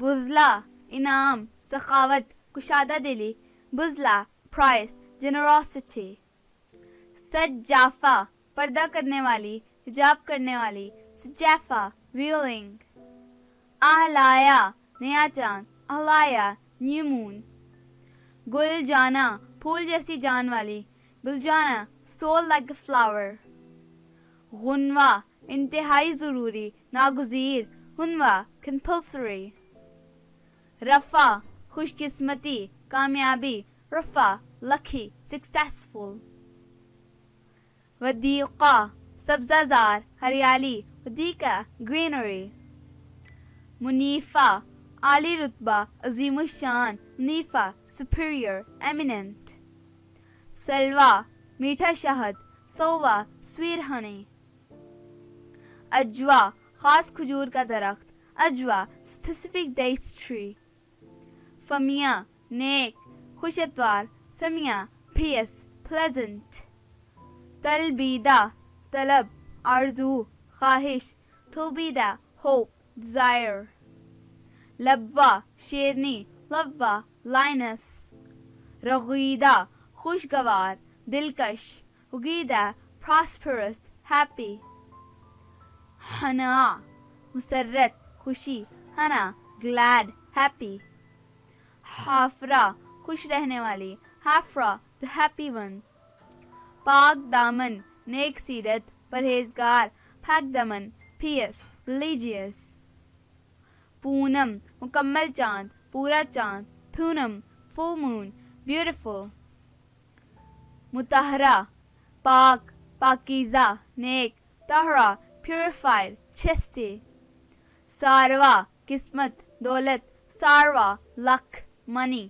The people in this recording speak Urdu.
بزلا انعام سخاوت کشادہ دلی. بزلا پرائس جنراسٹی. سجافہ پردہ کرنے والی حجاب کرنے والی. سجافہ ویلنگ. اہلایا نیا چاند. اہلایا نیو مون. گل جانا پھول جیسی جان والی. گلجانا سول لائک اے فلاور. غنوہ انتہائی ضروری ناگزیر. غنوہ compulsory. رفع خوش قسمتی کامیابی. رفع lucky successful. ودیقہ سبزہ زار ہریالی. ودیقہ greenery. منیفہ عالی رتبہ عظیم الشان. منیفہ superior eminent. سلوہ میٹھا شہد. سلوہ sweet honey. اجوا خاص کھجور کا درخت. اجوا specific dates tree. فمیہ نیک خوش اتوار. فمیہ pious pleasant. تلبیدہ طلب آرزو خواہش. تلبیدہ hope desire. لبوہ شیرنی. لبوہ lioness. رغیدہ خوشگوار دلکش. رغیدہ prosperous happy. حنا مسرت خوشی. حنا glad happy. حافرہ خوش رہنے والی. حافرہ the happy one. پاک دامن نیک سیرت پرہیزگار. پاک دامن pious religious. پونم مکمل چاند پورا چاند. Poonam full moon beautiful. مطہرہ پاک پاکیزہ نیک. طہرہ purified chastity. ساروا قسمت دولت. ساروا luck money.